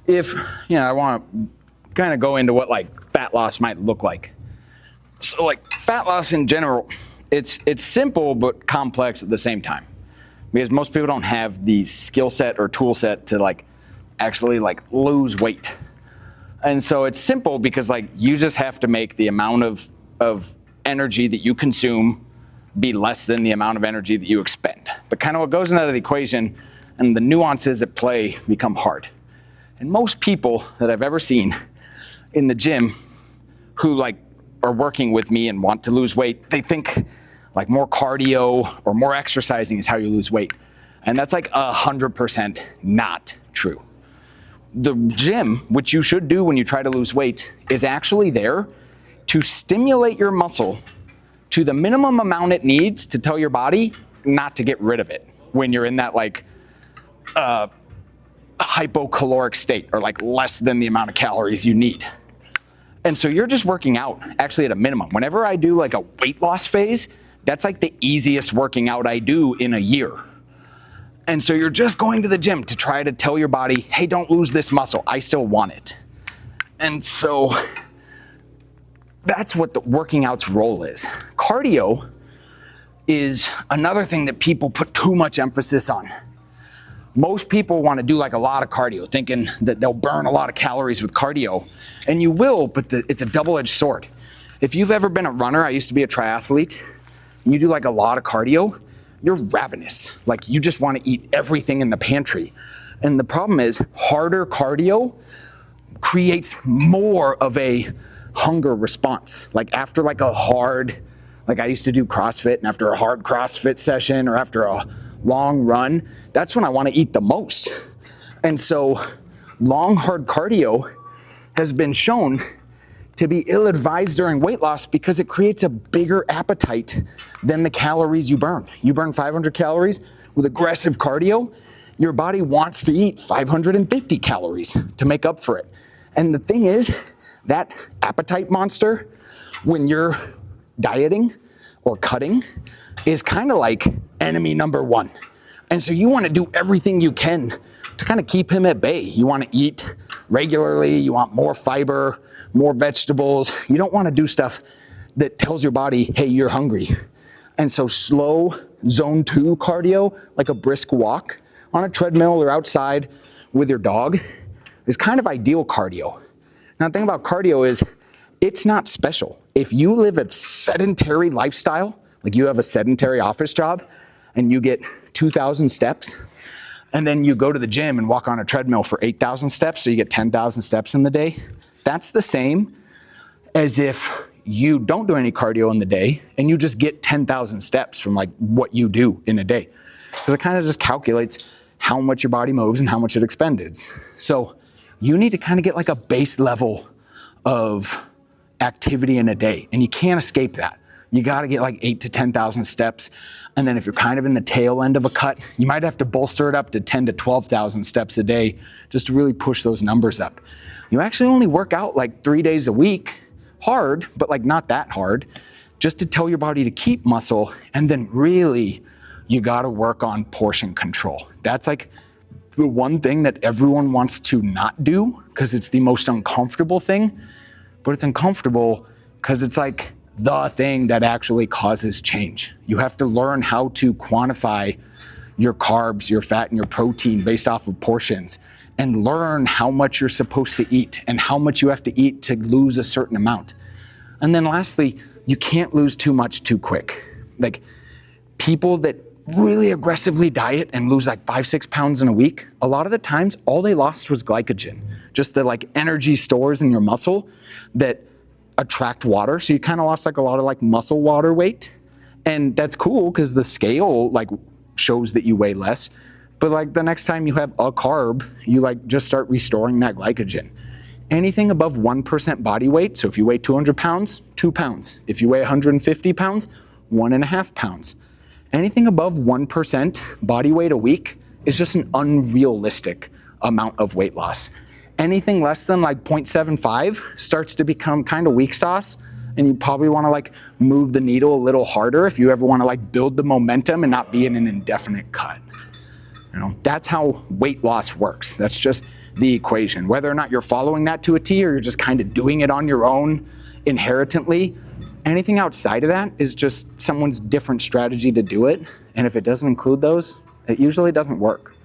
if, I want to kind of go into what like fat loss might look like. So like fat loss in general, it's simple but complex at the same time, because most people don't have the skill set or tool set to like actually like lose weight. And so it's simple because like you just have to make the amount of energy that you consume be less than the amount of energy that you expend. But kind of what goes into the equation and the nuances at play become hard. And most people that I've ever seen in the gym who like are working with me and want to lose weight, they think like more cardio or more exercising is how you lose weight. And that's like 100% not true. The gym, which you should do when you try to lose weight, is actually there to stimulate your muscle to the minimum amount it needs to tell your body not to get rid of it when you're in that like hypocaloric state, or like less than the amount of calories you need. And so you're just working out actually at a minimum. Whenever I do like a weight loss phase, that's like the easiest working out I do in a year. And so you're just going to the gym to try to tell your body, hey, don't lose this muscle, I still want it. And so that's what the working out's role is. Cardio is another thing that people put too much emphasis on. Most people want to do like a lot of cardio, thinking that they'll burn a lot of calories with cardio. And you will, but it's a double-edged sword. If you've ever been a runner, I used to be a triathlete, and you do like a lot of cardio, you're ravenous. Like you just want to eat everything in the pantry. And the problem is harder cardio creates more of a hunger response. Like after like a hard, like I used to do CrossFit, and after a hard CrossFit session or after a long run, that's when I want to eat the most. And so long, hard cardio has been shown to be ill-advised during weight loss because it creates a bigger appetite than the calories you burn. You burn 500 calories with aggressive cardio, your body wants to eat 550 calories to make up for it. And the thing is, that appetite monster, when you're dieting or cutting, is kind of like enemy number one. And so you want to do everything you can to kind of keep him at bay. You want to eat regularly, you want more fiber, more vegetables. You don't want to do stuff that tells your body, hey, you're hungry. And so slow zone 2 cardio, like a brisk walk on a treadmill or outside with your dog, is kind of ideal cardio. Now the thing about cardio is it's not special. If you live a sedentary lifestyle, like you have a sedentary office job and you get 2,000 steps, and then you go to the gym and walk on a treadmill for 8,000 steps, so you get 10,000 steps in the day, that's the same as if you don't do any cardio in the day and you just get 10,000 steps from like what you do in a day. Because it kind of just calculates how much your body moves and how much it expended. So you need to kind of get like a base level of activity in a day, and you can't escape that. You got to get like 8,000 to 10,000 steps. And then if you're kind of in the tail end of a cut, you might have to bolster it up to 10,000 to 12,000 steps a day just to really push those numbers up. You actually only work out like 3 days a week, hard, but like not that hard, just to tell your body to keep muscle. And then really, you got to work on portion control. That's like the one thing that everyone wants to not do because it's the most uncomfortable thing, but it's uncomfortable because it's like the thing that actually causes change. You have to learn how to quantify your carbs, your fat, and your protein based off of portions, and learn how much you're supposed to eat and how much you have to eat to lose a certain amount. And then lastly, you can't lose too much too quick. Like people that really aggressively diet and lose like 5-6 pounds in a week, a lot of the times all they lost was glycogen, just the like energy stores in your muscle that attract water. So you kind of lost like a lot of like muscle water weight, and that's cool because the scale like shows that you weigh less, but like the next time you have a carb, you like just start restoring that glycogen. Anything above 1% body weight, so if you weigh 200 pounds, 2 pounds. If you weigh 150 pounds, 1.5 pounds. Anything above 1% body weight a week is just an unrealistic amount of weight loss. Anything less than like 0.75 starts to become kind of weak sauce, and you probably want to like move the needle a little harder if you ever want to like build the momentum and not be in an indefinite cut. You know, that's how weight loss works. That's just the equation. Whether or not you're following that to a T or you're just kind of doing it on your own inherently, anything outside of that is just someone's different strategy to do it. And if it doesn't include those, it usually doesn't work.